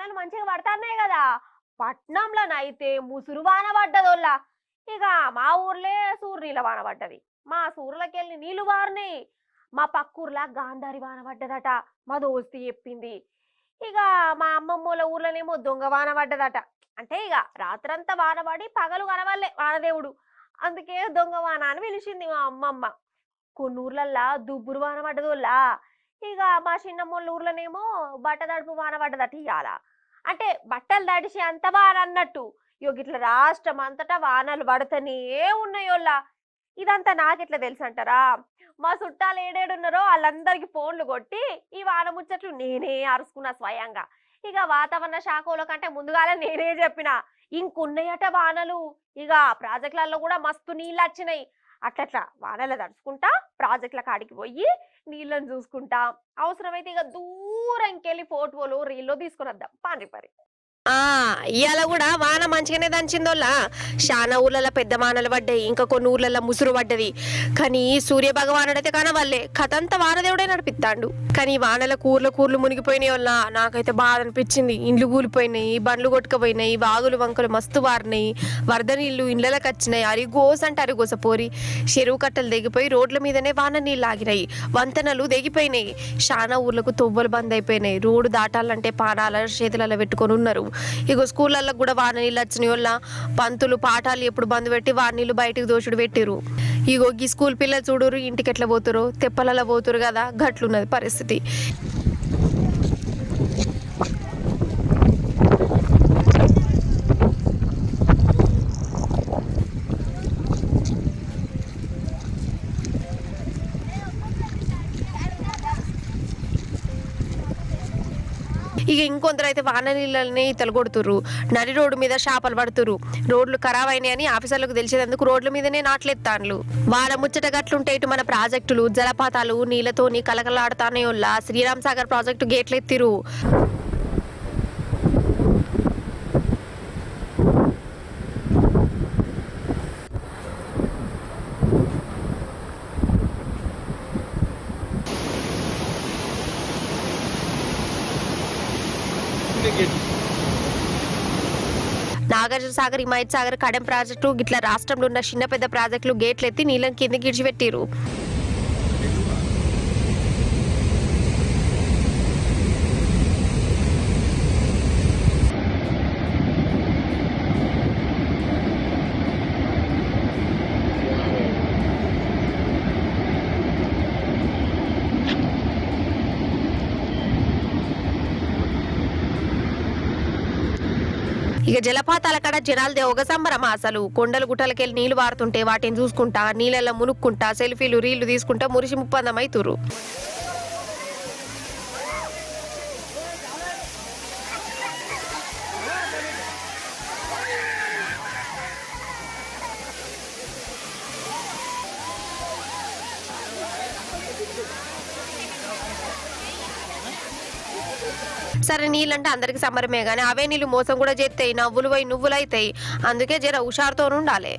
వానలు మంచిగా పడతాన్నాయి కదా. పట్నంలోనైతే ముసురు వాన పడ్డదోళ్ళ. ఇక మా ఊర్లే సూర్నీళ్ళ వాన పడ్డది. మా సూర్లకెళ్ళి నీళ్లు వారినాయి. మా పక్కూర్లా గాంధారి వాన పడ్డదట. మా దోస్తి చెప్పింది. ఇక మా అమ్మమ్మోళ్ళ ఊర్లోనేమో దొంగ వాన పడ్డదట. అంటే ఇక రాత్రంతా వాన పడి పగలు కనవల్లే వానదేవుడు. అందుకే దొంగ వాన అని పిలిచింది మా అమ్మమ్మ. కొన్ని ఊర్లల్లా దుబ్బురు వాన పడ్డదోళ్ళా. ఇక మా చిన్నమ్మోళ్ళ ఊర్లోనేమో బట్ట తడుపు వాన పడ్డదట ఇయ్యాల. అంటే బట్టలు తడిసి అంత వాన అన్నట్టు. ఇగో గిట్ల రాష్ట్రం అంతటా వానలు పడుతూనే ఉన్నాయోళ్ళ. ఇదంతా నాకెట్లా తెలుసు అంటారా? మా చుట్టాలు ఏడేడున్నారో వాళ్ళందరికి ఫోన్లు కొట్టి ఈ వాన ముచ్చట్లు నేనే అరుచుకున్నా స్వయంగా. ఇక వాతావరణ శాఖల కంటే ముందుగానే నేనే చెప్పిన ఇంకున్నాయట వానలు. ఇక ప్రాజెక్టులలో కూడా మస్తు నీళ్ళు వచ్చినాయి. అట్లట్లా వానలు తడుచుకుంటా ప్రాజెక్టుల కాడికి పోయి నీళ్ళని చూసుకుంటా అవసరమైతే ఇక దూరంకెళ్ళి ఫోటోలు రీల్లో తీసుకుని వద్దాం పాండ్రి పరి. ఆ ఇవాళ కూడా వాన మంచిగానే దంచిందోళ్ళ. చాలా ఊర్లలో పెద్ద వానలు పడ్డాయి, ఇంకా కొన్ని ఊర్లలో ముసురు పడ్డది. కానీ సూర్య భగవానుడైతే కానవాళ్ళే కథంతా వానదేవుడే నడిపిస్తాడు. కానీ వానల కూర్లు మునిగిపోయినాయి వల్ల నాకైతే బాధ అనిపించింది. ఇండ్లు కూలిపోయినాయి, బండ్లు కొట్టుకుపోయినాయి, వాగులు వంకలు మస్తు వారినాయి, వరద నీళ్లు ఇండ్లకి వచ్చినాయి. అరిగోస అంటే అరిగోస పోరి చెరువు కట్టలు దిగిపోయి రోడ్ల మీదనే వాన నీళ్ళు ఆగినాయి, వంతెనలు దిగిపోయినాయి. చాలా ఊర్లకు తొవ్వలు బంద్ అయిపోయినాయి. రోడ్డు దాటాలంటే పానాల చేతులలో పెట్టుకొని ఉన్నారు. ఇగో స్కూళ్ళల్లో కూడా వాన నీళ్ళు వచ్చినాయి వల్ల పంతులు పాఠాలు ఎప్పుడు బంద్ పెట్టి వాన నీళ్ళు బయటకు దోచుడు పెట్టిరు. ఇగో ఈ స్కూల్ పిల్లలు చూడురు ఇంటికి ఎట్లా పోతురు, తెప్పలలో పోతురు కదా, గట్లున్నది పరిస్థితి. ఇక ఇంకొందరు అయితే వాన నీళ్ళని ఈతలు కొడుతుర్రు, నడి రోడ్డు మీద చేపలు పడుతురు. రోడ్లు ఖరాబ్ అయినాయని ఆఫీసర్లకు తెలిసేందుకు రోడ్ల మీదనే నాట్లెత్తాన్లు. వాన ముచ్చట గట్లుంటే ఇటు మన ప్రాజెక్టులు జలపాతాలు నీళ్లతోని కలకలాడుతానే వల్ల శ్రీరామ్ సాగర్ ప్రాజెక్టు గేట్లు ఎత్తిరు. నాగార్జున సాగర్, హిమాయత్ సాగర్, కడెం ప్రాజెక్టు గిట్ల రాష్ట్రంలో ఉన్న చిన్న పెద్ద ప్రాజెక్టులు గేట్లు ఎత్తి నీళ్ళని కిందకి ఇడిచిపెట్టిరు. ఇక జలపాతాల కాడ జనాలదే ఒక సంబరం. అసలు కొండలు గుట్టలకెళ్ళి నీళ్లు వారుతుంటే వాటిని చూసుకుంటా నీళ్ళల్లో మునుక్కుంటా సెల్ఫీలు రీళ్లు తీసుకుంటా మురిసి ముప్పందం అవుతురు. సరే నీళ్ళంటే అందరికి సంబరమే కానీ అవే నీళ్ళు మోసం కూడా చేస్తాయి, నవ్వులు పోయి నువ్వులు అవుతాయి. అందుకే జర హుషారుతో ఉండాలి.